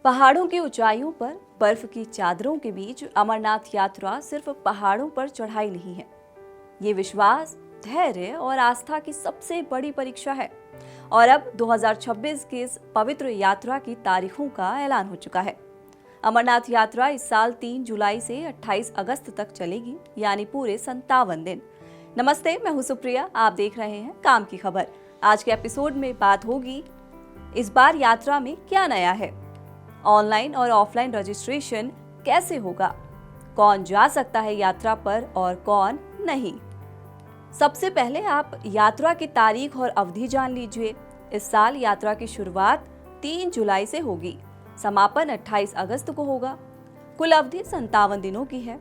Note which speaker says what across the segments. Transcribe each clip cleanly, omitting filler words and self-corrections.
Speaker 1: पहाड़ों की ऊंचाइयों पर बर्फ की चादरों के बीच अमरनाथ यात्रा सिर्फ पहाड़ों पर चढ़ाई नहीं है। ये विश्वास, धैर्य और आस्था की सबसे बड़ी परीक्षा है। और अब 2026 की इस पवित्र यात्रा की तारीखों का ऐलान हो चुका है। अमरनाथ यात्रा इस साल 3 जुलाई से 28 अगस्त तक चलेगी, यानी पूरे 57 दिन। नमस्ते, मैं हूं सुप्रिया, आप देख रहे हैं काम की खबर। आज के एपिसोड में बात होगी इस बार यात्रा में क्या नया है, ऑनलाइन और ऑफलाइन रजिस्ट्रेशन कैसे होगा, कौन जा सकता है यात्रा पर और कौन नहीं। सबसे पहले आप यात्रा की तारीख और अवधि जान लीजिए। इस साल यात्रा की शुरुआत 3 जुलाई से होगी, समापन 28 अगस्त को होगा। कुल अवधि 57 दिनों की है।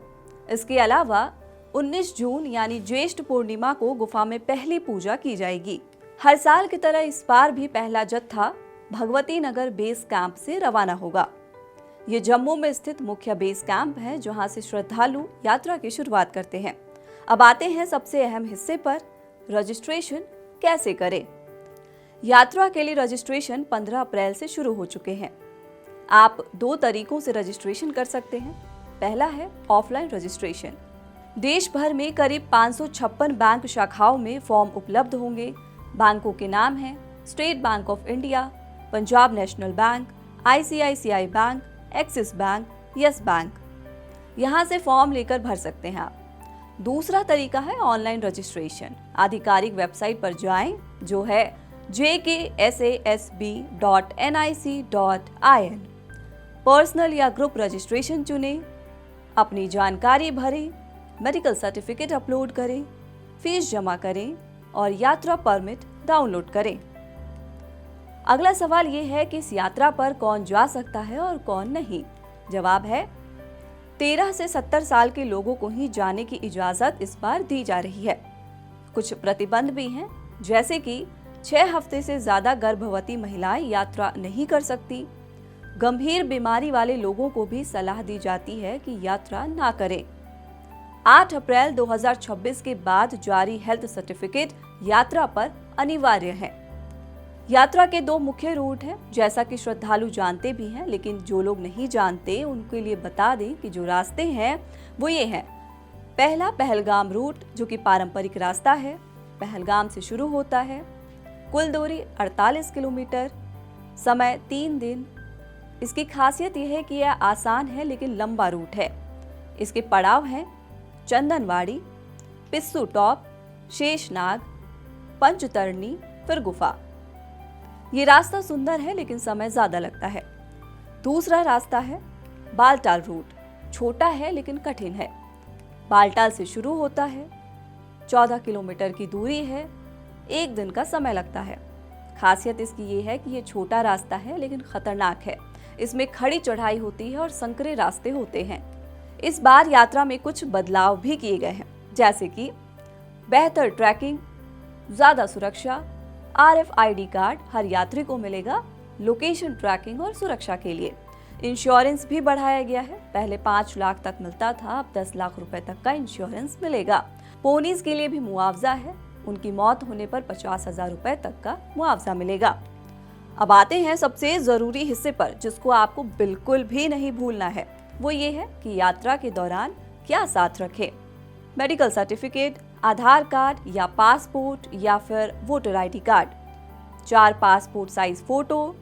Speaker 1: इसके अलावा 19 जून यानी ज्येष्ठ पूर्णिमा को गुफा में पहली पूजा की जाएगी। हर साल की तरह इस बार भी पहला जत्था भगवती नगर बेस कैंप से रवाना होगा। ये जम्मू में स्थित मुख्य बेस कैंप है, जहां से श्रद्धालु यात्रा की शुरुआत करते हैं। अब आते हैं सबसे अहम हिस्से पर, रजिस्ट्रेशन कैसे करें। यात्रा के लिए रजिस्ट्रेशन 15 अप्रैल से शुरू हो चुके हैं। आप 2 तरीकों से रजिस्ट्रेशन कर सकते हैं। पहला है ऑफलाइन रजिस्ट्रेशन। देश भर में करीब 556 बैंक शाखाओं में फॉर्म उपलब्ध होंगे। बैंकों के नाम हैं state bank of India, Punjab national bank, ICICI bank, axis bank, yes bank. यहाँ से फॉर्म लेकर भर सकते हैं आप। दूसरा तरीका है ऑनलाइन रजिस्ट्रेशन। आधिकारिक वेबसाइट पर जाएं, जो है jksasb.nic.in। पर्सनल या ग्रुप रजिस्ट्रेशन चुनें, अपनी जानकारी भरें, मेडिकल सर्टिफिकेट अपलोड करें, फीस जमा करें और यात्रा परमिट डाउनलोड करें। अगला सवाल ये है कि इस यात्रा पर कौन जा सकता है और कौन नहीं। जवाब है 13 से 70 साल के लोगों को ही जाने की इजाजत इस बार दी जा रही है। कुछ प्रतिबंध भी हैं, जैसे कि 6 हफ्ते से ज्यादा गर्भवती महिलाएं यात्रा नहीं कर सकती। गंभीर बीमारी वाले लोगों को भी सलाह दी जाती है कि यात्रा ना करें। 8 अप्रैल 2026 के बाद जारी हेल्थ सर्टिफिकेट यात्रा पर अनिवार्य है। यात्रा के 2 मुख्य रूट हैं, जैसा कि श्रद्धालु जानते भी हैं, लेकिन जो लोग नहीं जानते उनके लिए बता दें कि जो रास्ते हैं वो ये हैं। पहला पहलगाम रूट, जो कि पारंपरिक रास्ता है, पहलगाम से शुरू होता है। कुल दूरी 48 किलोमीटर, समय 3 दिन। इसकी खासियत यह है कि यह आसान है लेकिन लंबा रूट है। इसके पड़ाव हैं चंदनवाड़ी, पिस्सू टॉप, शेषनाग, पंचतरणी, फिर गुफा। ये रास्ता सुंदर है लेकिन समय ज्यादा लगता है। दूसरा रास्ता है बालटाल रूट। छोटा है लेकिन कठिन है। बालटाल से शुरू होता है, 14 किलोमीटर की दूरी है, 1 दिन का समय लगता है। खासियत इसकी ये है कि ये छोटा रास्ता है लेकिन खतरनाक है। इसमें खड़ी चढ़ाई होती है और संकरे रास्ते होते हैं। इस बार यात्रा में कुछ बदलाव भी किए गए हैं, जैसे कि बेहतर ट्रैकिंग, ज्यादा सुरक्षा, RFID कार्ड हर यात्री को मिलेगा, लोकेशन ट्रैकिंग और सुरक्षा के लिए। इंश्योरेंस भी बढ़ाया गया है। पहले 5 लाख तक मिलता था, अब 10 लाख रुपए तक का इंश्योरेंस मिलेगा। पोनीज के लिए भी मुआवजा है। उनकी मौत होने पर 50,000 रुपए तक का मुआवजा मिलेगा। अब आते हैं सबसे जरूरी हिस्से पर, जिसको आपको बिल्कुल भी नहीं भूलना है। वो ये है कि यात्रा के दौरान क्या साथ रखें। मेडिकल सर्टिफिकेट, आधार कार्ड या पासपोर्ट या फिर voter ID card, 4 passport size photo,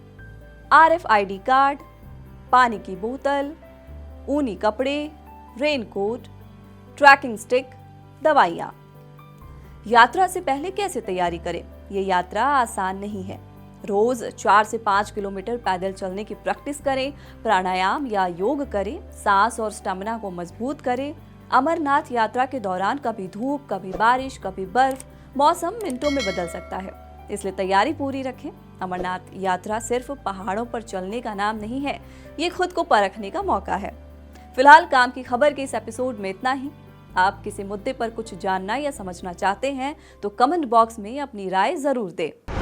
Speaker 1: RFID card, पानी की बोतल, ऊनी कपड़े, रेनकोट, ट्रैकिंग स्टिक, दवाइयाँ। यात्रा से पहले कैसे तैयारी करें। ये यात्रा आसान नहीं है। रोज 4 से 5 किलोमीटर पैदल चलने की प्रैक्टिस करें, प्राणायाम या योग करें, सांस और स्टेमिना को मजबूत करें। अमरनाथ यात्रा के दौरान कभी धूप, कभी बारिश, कभी बर्फ, मौसम मिनटों में बदल सकता है, इसलिए तैयारी पूरी रखें। अमरनाथ यात्रा सिर्फ पहाड़ों पर चलने का नाम नहीं है, ये खुद को परखने का मौका है। फिलहाल काम की खबर के इस एपिसोड में इतना ही। आप किसी मुद्दे पर कुछ जानना या समझना चाहते हैं तो कमेंट बॉक्स में अपनी राय जरूर दें।